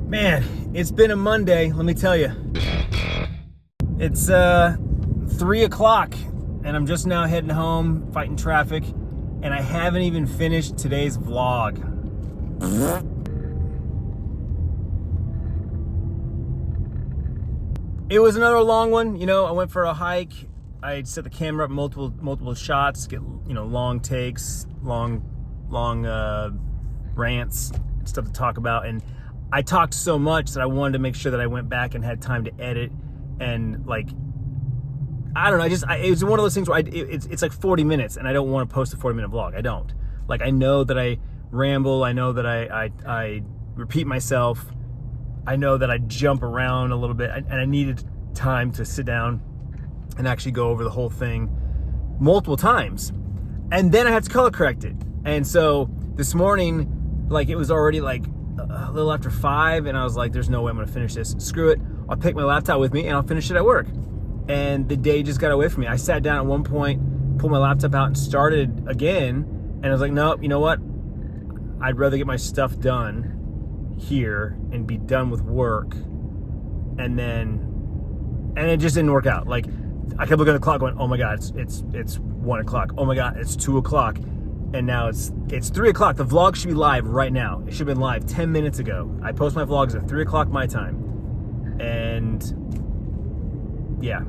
Man, it's been a Monday, let me tell you. It's 3 o'clock and I'm just now heading home, fighting traffic, and I haven't even finished today's vlog. It was another long one, you know. I went for a hike. I set the camera up multiple shots, get, you know, long takes, long rants, stuff to talk about, and I talked so much that I wanted to make sure that I went back and had time to edit, and like, I don't know, it was one of those things where it's like 40 minutes and I don't want to post a 40-minute vlog. I don't. Like, I know that I ramble, I know that I repeat myself, I know that I jump around a little bit, and I needed time to sit down and actually go over the whole thing multiple times. And then I had to color correct it. And so this morning, like, it was already like a little after 5, and I was like, there's no way I'm gonna finish this. Screw it. I'll take my laptop with me and I'll finish it at work. And the day just got away from me. I sat down at one point, pulled my laptop out and started again, and I was like, nope, you know what? I'd rather get my stuff done here and be done with work. And it just didn't work out. Like, I kept looking at the clock going, oh my God, it's 1 o'clock. Oh my God, it's 2 o'clock. And now it's 3 o'clock. The vlog should be live right now. It should have been live 10 minutes ago. I post my vlogs at 3 o'clock my time. And yeah,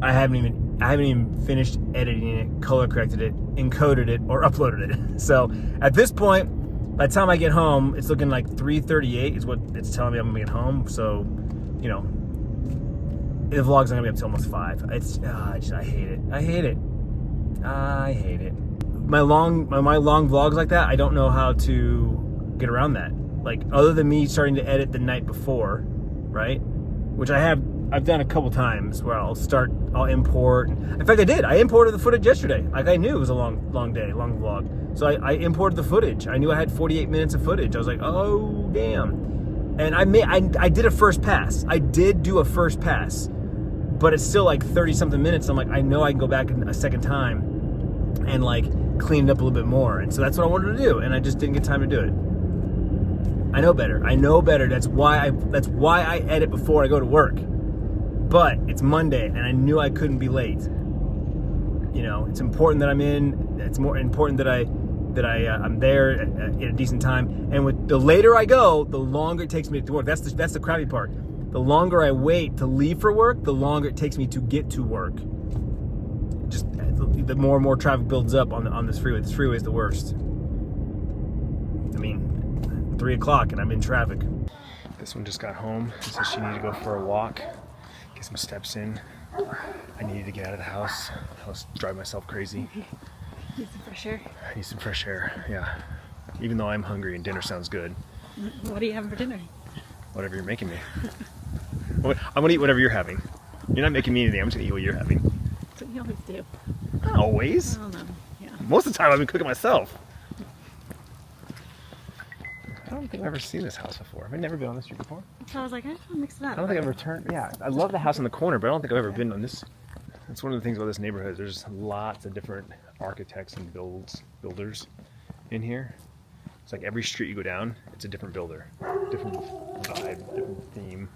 I haven't even finished editing it, color corrected it, encoded it, or uploaded it. So at this point, by the time I get home, it's looking like 3:38 is what it's telling me I'm gonna get home. So, you know, the vlog's not gonna be up till almost 5. I hate it. I hate it. I hate it. My long vlogs like that, I don't know how to get around that. Like, other than me starting to edit the night before, right? Which I've done a couple times where I'll import. In fact, I imported the footage yesterday. Like, I knew it was a long day, long vlog. So I imported the footage. I knew I had 48 minutes of footage. I was like, oh, damn. And I did a first pass. I did do a first pass, but it's still like 30 something minutes. I'm like, I know I can go back a second time and like clean it up a little bit more. And so that's what I wanted to do, and I just didn't get time to do it. I know better. That's why I edit before I go to work. But it's Monday and I knew I couldn't be late. You know, it's important that I'm in. It's more important that I'm there at a decent time. And with the later I go, the longer it takes me to work. That's the crappy part. The longer I wait to leave for work, the longer it takes me to get to work. Just the more and more traffic builds up on this freeway. This freeway is the worst. I mean, 3 o'clock and I'm in traffic. This one just got home. She says she needed to go for a walk, get some steps in. I needed to get out of the house. I was driving myself crazy. Need some fresh air? I need some fresh air, yeah. Even though I'm hungry and dinner sounds good. What are you having for dinner? Whatever you're making me. I'm gonna eat whatever you're having. You're not making me anything. I'm just gonna eat what you're having. That's what you always do. Not always. I don't know. Yeah. Most of the time I've been cooking myself. I don't think I've ever seen this house before. Have I never been on this street before? So I was like, I just want to mix it up. I don't think I've ever turned. Yeah, I love the house on the corner, but I don't think I've ever been on this. That's one of the things about this neighborhood. There's lots of different architects and builders in here. It's like every street you go down, it's a different builder, different vibe, different theme.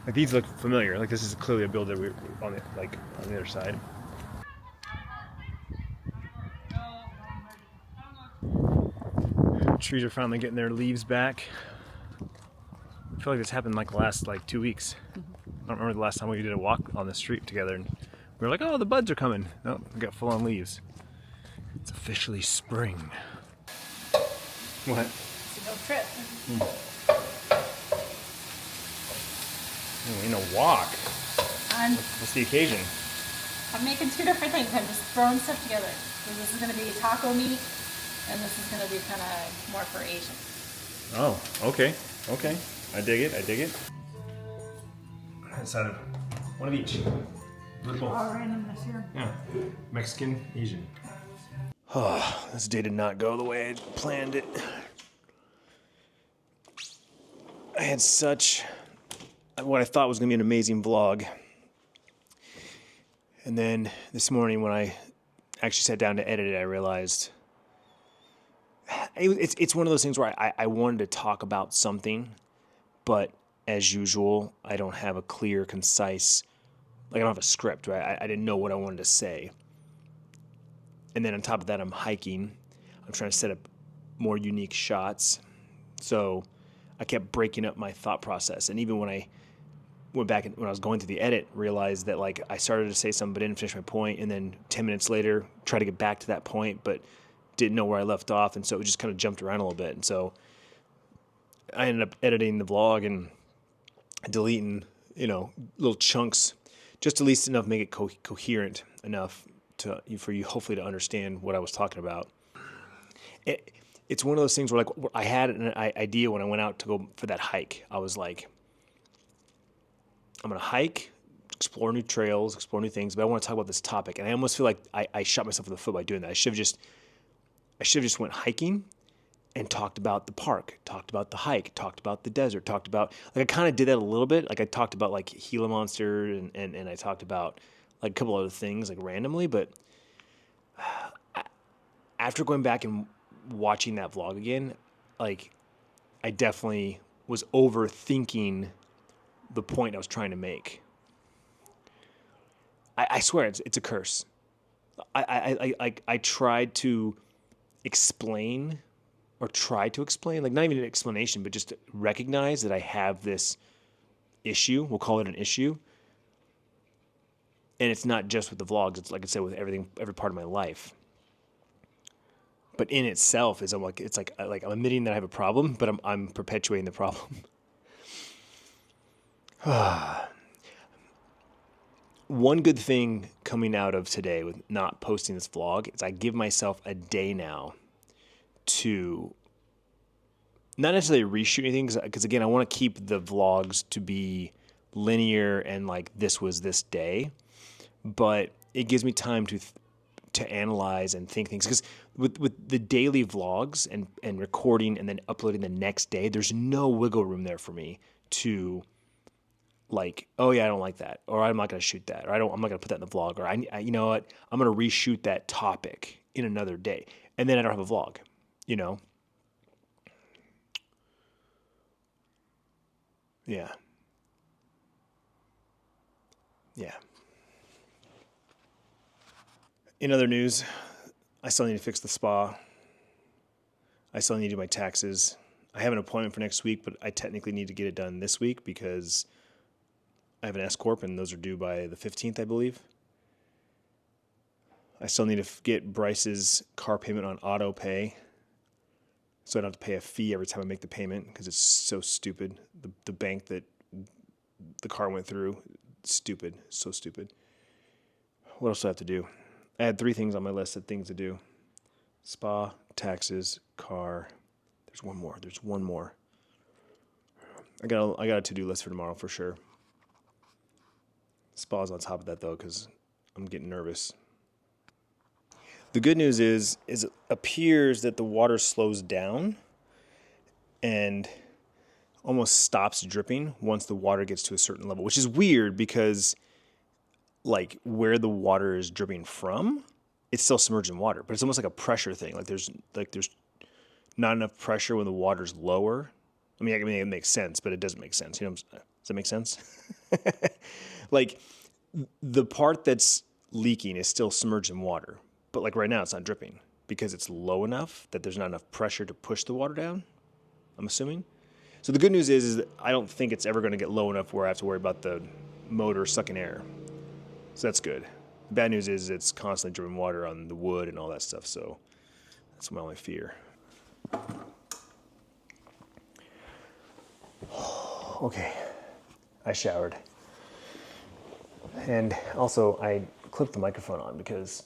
Like, these look familiar. Like, this is clearly a builder on the other side. Trees are finally getting their leaves back. I feel like this happened like the last 2 weeks. I don't remember the last time we did a walk on the street together and we were like, oh, the buds are coming. No, we got full on leaves. It's officially spring. What? It's a go trip. In a walk. What's the occasion? I'm making 2 different things. I'm just throwing stuff together. So this is going to be taco meat, and this is going to be kind of more for Asian. Oh, okay. Okay. I dig it. I decided one of each. All random this year. Yeah. Mexican, Asian. Oh, this day did not go the way I planned it. I had what I thought was going to be an amazing vlog. And then this morning when I actually sat down to edit it, I realized it's one of those things where I wanted to talk about something, but as usual, I don't have a clear, concise, like I don't have a script, right? I didn't know what I wanted to say. And then on top of that, I'm hiking. I'm trying to set up more unique shots. So I kept breaking up my thought process. And even when I went back and when I was going through the edit, realized that like I started to say something but didn't finish my point, and then 10 minutes later try to get back to that point but didn't know where I left off, and so it just kind of jumped around a little bit. And so I ended up editing the vlog and deleting, little chunks, just at least enough to make it coherent enough for you hopefully to understand what I was talking about. It's one of those things where like I had an idea when I went out to go for that hike. I was like, I'm going to hike, explore new trails, explore new things, but I want to talk about this topic. And I almost feel like I shot myself in the foot by doing that. I should have just went hiking and talked about the park, talked about the hike, talked about the desert, talked about, like I kind of did that a little bit. Like I talked about like Gila Monster and I talked about like a couple other things like randomly, but after going back and watching that vlog again, like I definitely was overthinking the point I was trying to make. I swear it's a curse. I tried to explain or try to explain, like not even an explanation, but just recognize that I have this issue. We'll call it an issue. And it's not just with the vlogs. It's like I said, with every part of my life. But in itself is it's like I'm admitting that I have a problem, but I'm perpetuating the problem. One good thing coming out of today with not posting this vlog is I give myself a day now to not necessarily reshoot anything, because again, I want to keep the vlogs to be linear and like this was this day, but it gives me time to analyze and think things, because with the daily vlogs and recording and then uploading the next day, there's no wiggle room there for me to like, oh yeah, I don't like that, or I'm not going to shoot that, or I'm not going to put that in the vlog, or I you know what, I'm going to reshoot that topic in another day, and then I don't have a vlog, Yeah. In other news, I still need to fix the spa. I still need to do my taxes. I have an appointment for next week, but I technically need to get it done this week because I have an S-Corp, and those are due by the 15th, I believe. I still need to get Bryce's car payment on auto pay, so I don't have to pay a fee every time I make the payment, because it's so stupid. The bank that the car went through, stupid, so stupid. What else do I have to do? I had 3 things on my list of things to do: spa, taxes, car. There's one more. I got a to-do list for tomorrow for sure. Spa's on top of that though, because I'm getting nervous. The good news is it appears that the water slows down and almost stops dripping once the water gets to a certain level, which is weird because like where the water is dripping from, it's still submerged in water, but it's almost like a pressure thing. Like there's not enough pressure when the water's lower. I mean, it makes sense, but it doesn't make sense. Does that make sense? Like the part that's leaking is still submerged in water, but like right now it's not dripping because it's low enough that there's not enough pressure to push the water down, I'm assuming. So the good news is that I don't think it's ever going to get low enough where I have to worry about the motor sucking air. So that's good. The bad news is it's constantly dripping water on the wood and all that stuff, so that's my only fear. Okay, I showered. And also, I clipped the microphone on because,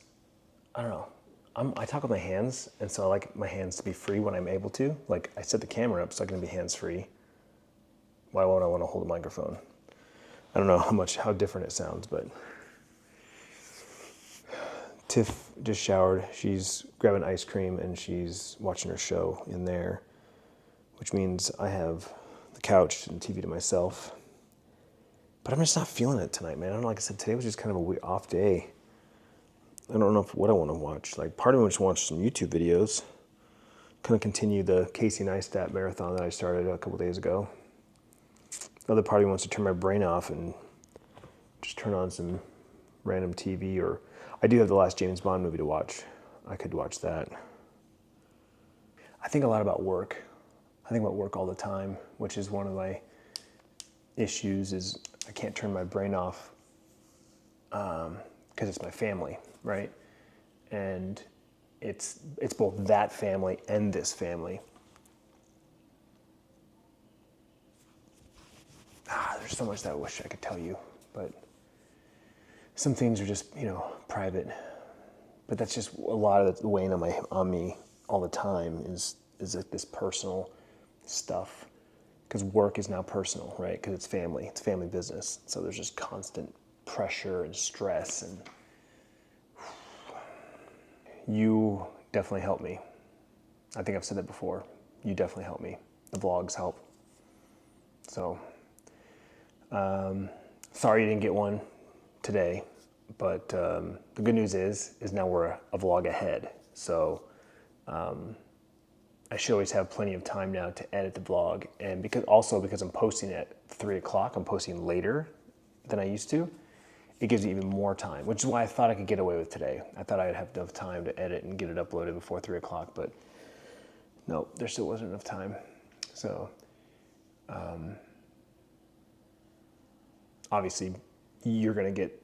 I don't know, I talk with my hands, and so I like my hands to be free when I'm able to. Like, I set the camera up so I can be hands-free. Why won't I want to hold a microphone? I don't know how different it sounds, but Tiff just showered. She's grabbing ice cream, and she's watching her show in there, which means I have the couch and TV to myself. But I'm just not feeling it tonight, man. I don't know, like I said, today was just kind of a off day. I don't know what I want to watch. Like, part of me just wants some YouTube videos. kind of continue the Casey Neistat marathon that I started a couple days ago. The other party wants to turn my brain off and just turn on some random TV, or I do have the last James Bond movie to watch. I could watch that. I think a lot about work. I think about work all the time, which is one of my issues, is I can't turn my brain off because it's my family, right? And it's both that family and this family. There's so much that I wish I could tell you, but some things are just, private. But that's just a lot of the weighing on me all the time is like this personal stuff. Because work is now personal, right? Because it's family business. So there's just constant pressure and stress, and you definitely help me. I think I've said that before. You definitely help me. The vlogs help. So, sorry you didn't get one today, but the good news is now we're a vlog ahead. So I should always have plenty of time now to edit the vlog, and because I'm posting at 3 o'clock, I'm posting later than I used to. It gives me even more time, which is why I thought I could get away with today. I thought I'd have enough time to edit and get it uploaded before 3 o'clock, but no, there still wasn't enough time. So obviously you're gonna get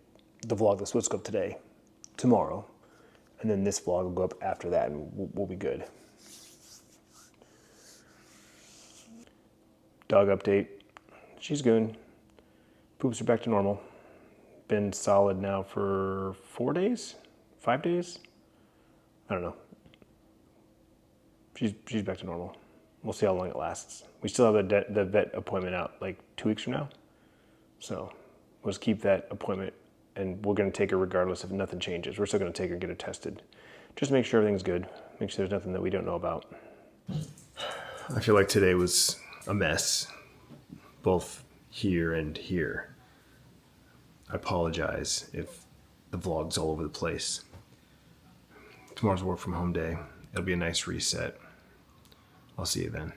the vlog that's supposed to go up today, tomorrow, and then this vlog will go up after that, and we'll be good. Dog update. She's good. Poops are back to normal. Been solid now for 4 days? 5 days? I don't know. She's back to normal. We'll see how long it lasts. We still have the vet appointment out like 2 weeks from now. So we'll just keep that appointment, and we're going to take her regardless if nothing changes. We're still going to take her and get her tested. Just make sure everything's good. Make sure there's nothing that we don't know about. I feel like today was a mess, both here and here. I apologize if the vlog's all over the place. Tomorrow's work from home day. It'll be a nice reset. I'll see you then.